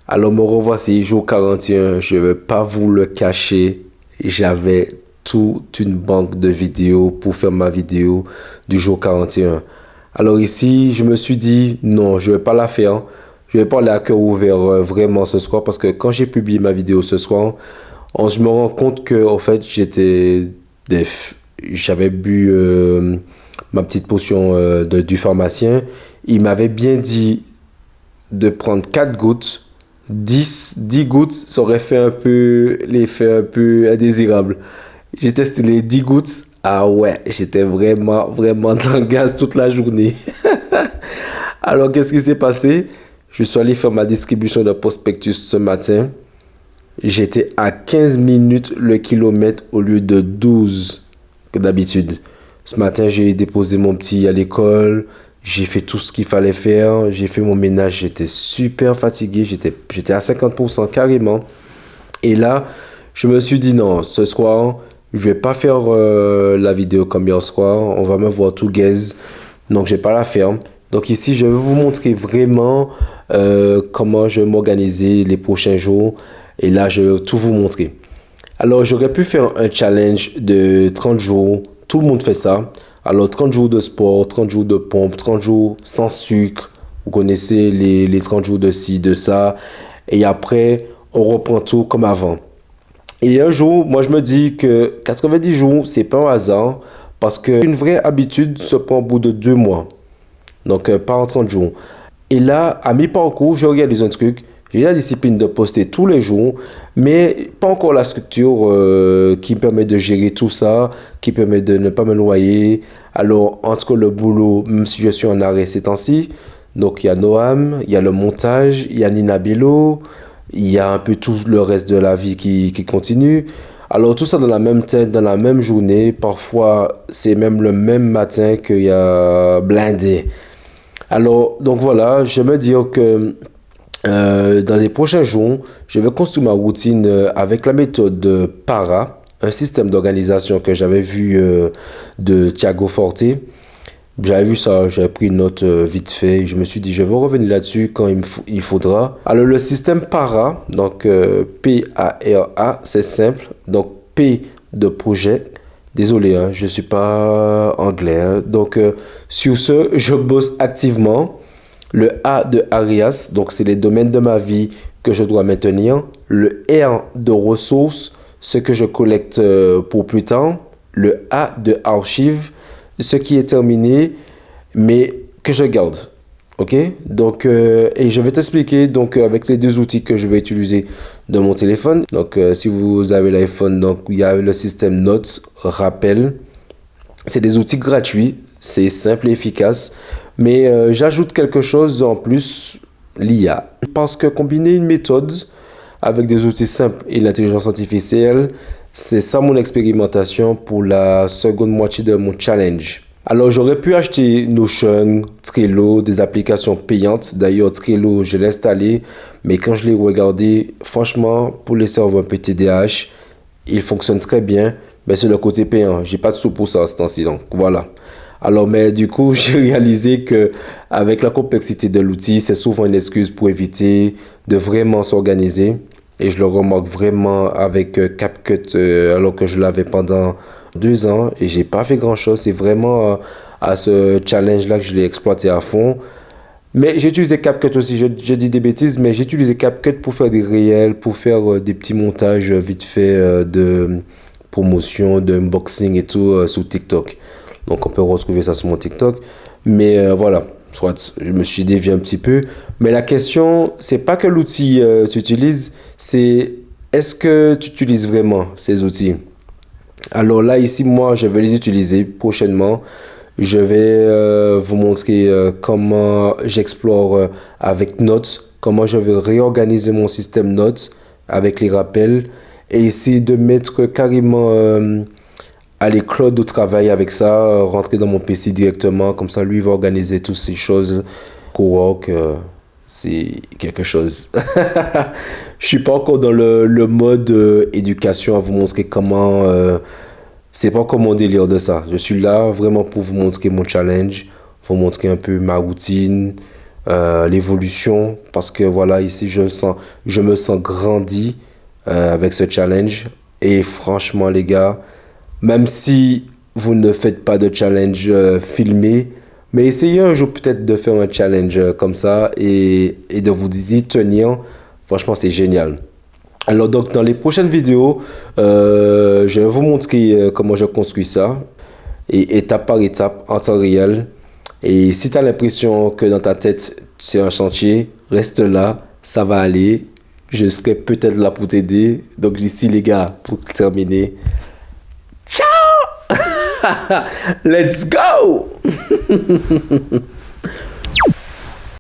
Alors me revoici, jour 41, je ne vais pas vous le cacher, j'avais toute une banque de vidéos pour faire ma vidéo du jour 41. Alors ici, je me suis dit, non, je ne vais pas la faire. Je vais pas aller à cœur ouvert vraiment ce soir parce que quand j'ai publié ma vidéo ce soir, je me rends compte que en fait, j'avais bu ma petite potion du pharmacien. Il m'avait bien dit de prendre 4 gouttes. 10 gouttes, ça aurait fait un peu l'effet un peu indésirable. J'ai testé les 10 gouttes. Ah ouais, j'étais vraiment dans le gaz toute la journée. Alors, qu'est-ce qui s'est passé? Je suis allé faire ma distribution de prospectus ce matin. J'étais à 15 minutes le kilomètre au lieu de 12 que d'habitude. Ce matin, j'ai déposé mon petit à l'école. J'ai fait tout ce qu'il fallait faire. J'ai fait mon ménage. J'étais super fatigué. J'étais à 50% carrément. Et là, je me suis dit non, ce soir, je vais pas faire la vidéo comme hier soir. On va me voir tout gaze. Donc, je vais pas la faire. Donc ici, je vais vous montrer vraiment comment je vais m'organiser les prochains jours. Et là, je vais tout vous montrer. Alors, j'aurais pu faire un challenge de 30 jours. Tout le monde fait ça. Alors, 30 jours de sport, 30 jours de pompe, 30 jours sans sucre. Vous connaissez les 30 jours de ci, de ça. Et après, on reprend tout comme avant. Et un jour, moi, je me dis que 90 jours, c'est pas un hasard. Parce qu'une vraie habitude se prend au bout de 2 mois. Donc, pas en 30 jours. Et là, à mi-parcours, je regarde un truc. J'ai la discipline de poster tous les jours, mais pas encore la structure qui me permet de gérer tout ça, qui permet de ne pas me noyer. Alors, entre le boulot, même si je suis en arrêt ces temps-ci, donc il y a Noam, il y a le montage, il y a Nina Bello, il y a un peu tout le reste de la vie qui continue. Alors, tout ça dans la même tête, dans la même journée. Parfois, c'est même le même matin qu'il y a blindé. Alors, donc voilà, je me dis que dans les prochains jours, je vais construire ma routine avec la méthode de PARA, un système d'organisation que j'avais vu de Thiago Forte. J'avais vu ça, j'avais pris une note vite fait. Je me suis dit, je vais revenir là-dessus quand il faudra. Alors, le système PARA, donc PARA, c'est simple. Donc, P de projet. Désolé, hein, je ne suis pas anglais. Hein. Donc, sur ce, je bosse activement. Le A de Arias, donc c'est les domaines de ma vie que je dois maintenir. Le R de ressources, ce que je collecte pour plus tard. Le A de archives, ce qui est terminé, mais que je garde. Ok? Donc, et je vais t'expliquer donc avec les deux outils que je vais utiliser de mon téléphone. Donc, si vous avez l'iPhone, donc il y a le système Notes, rappel. C'est des outils gratuits, c'est simple et efficace. Mais j'ajoute quelque chose en plus, l'IA. Parce que combiner une méthode avec des outils simples et l'intelligence artificielle, c'est ça mon expérimentation pour la seconde moitié de mon challenge. Alors j'aurais pu acheter Notion, Trello, des applications payantes. D'ailleurs Trello, je l'ai installé, mais quand je l'ai regardé, franchement, pour les cerveaux un peu TDAH, il fonctionne très bien, mais c'est le côté payant. J'ai pas de sous pour ça à ce temps-ci, donc voilà. Alors, mais du coup, j'ai réalisé que avec la complexité de l'outil, c'est souvent une excuse pour éviter de vraiment s'organiser. Et je le remarque vraiment avec CapCut, alors que je l'avais pendant 2 ans et j'ai pas fait grand-chose. C'est vraiment à ce challenge-là que je l'ai exploité à fond. Mais j'ai utilisé CapCut aussi, je dis des bêtises, mais j'ai utilisé CapCut pour faire des réels, pour faire des petits montages vite fait de promotion, de unboxing et tout sur TikTok. Donc on peut retrouver ça sur mon TikTok. Mais voilà, soit je me suis dévié un petit peu. Mais la question, c'est pas que l'outil tu utilises, c'est est-ce que tu utilises vraiment ces outils? Alors là, ici, moi, je vais les utiliser prochainement. Je vais vous montrer comment j'explore avec Notes, comment je vais réorganiser mon système Notes avec les rappels et essayer de mettre carrément aller cloud au travail avec ça, rentrer dans mon PC directement, comme ça lui va organiser toutes ces choses. Cowork, c'est quelque chose. Je suis pas encore dans le mode éducation à vous montrer comment. C'est pas encore mon délire de ça. Je suis là vraiment pour vous montrer mon challenge, vous montrer un peu ma routine, l'évolution, parce que voilà, ici, je me sens grandi avec ce challenge. Et franchement, les gars, même si vous ne faites pas de challenge filmé, mais essayez un jour peut-être de faire un challenge comme ça et de vous y tenir. Franchement, c'est génial. Alors donc dans les prochaines vidéos, je vais vous montrer comment je construis ça, et étape par étape en temps réel. Et si tu as l'impression que dans ta tête c'est un chantier, reste là, ça va aller. Je serai peut-être là pour t'aider. Donc ici les gars, pour terminer, ciao. Let's go.